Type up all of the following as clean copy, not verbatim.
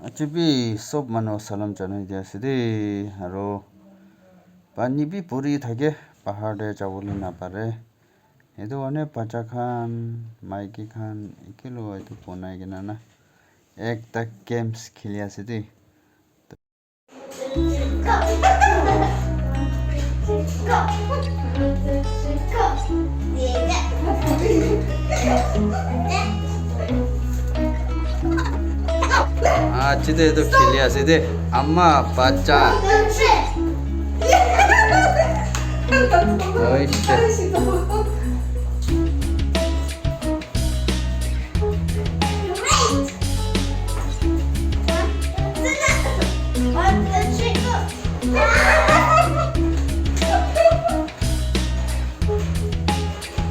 Achibi sob mano salam chano jasidi haro pani bi puri thage pahade chawuli na pare edo ane pacha khan maiki khan ikilo aitu ponai gina na ekta games khili asidi Chide itu khili asidi amma pacha oh shit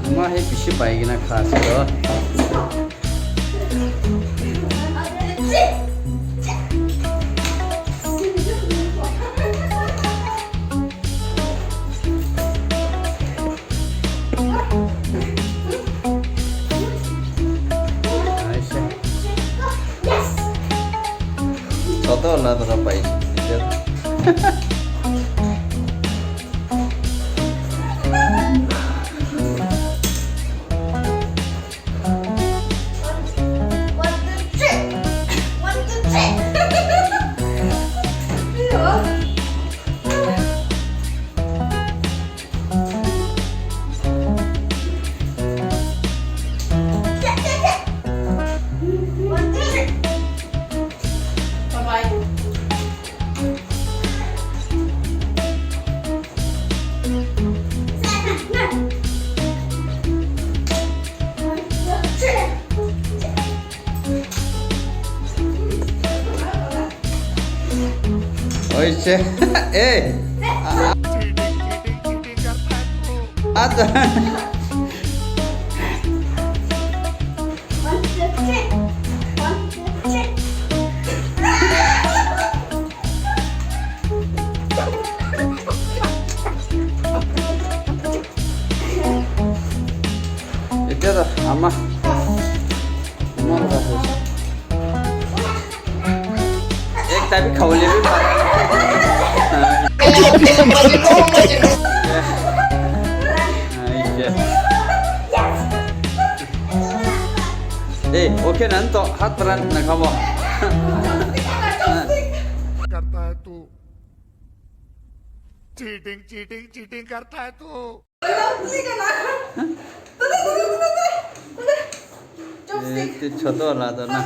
amma he bishi baigina khas do Todo lah terus país. Oye, ada. Itu dah, ama. Ek tapi khawle bhi okay नन तो हाथ पर न खामो करता है तू cheating cheating cheating करता है तू छोटो वाला तो ना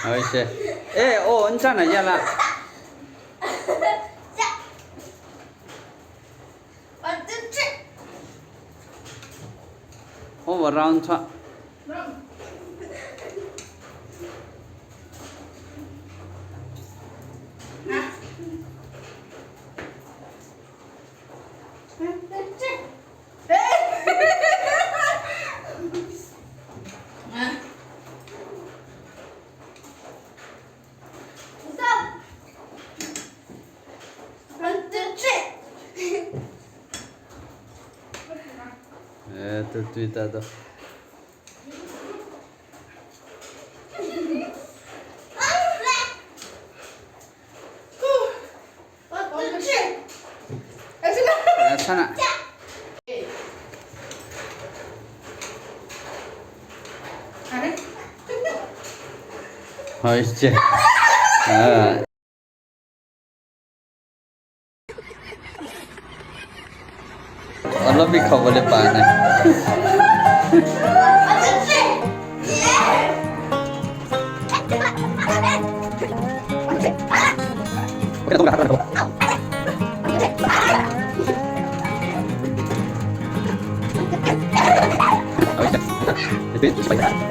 ओके ओ अंचा ना याला over round cha itu Twitter tuh sana oh iya Allah भी खबर पाना itu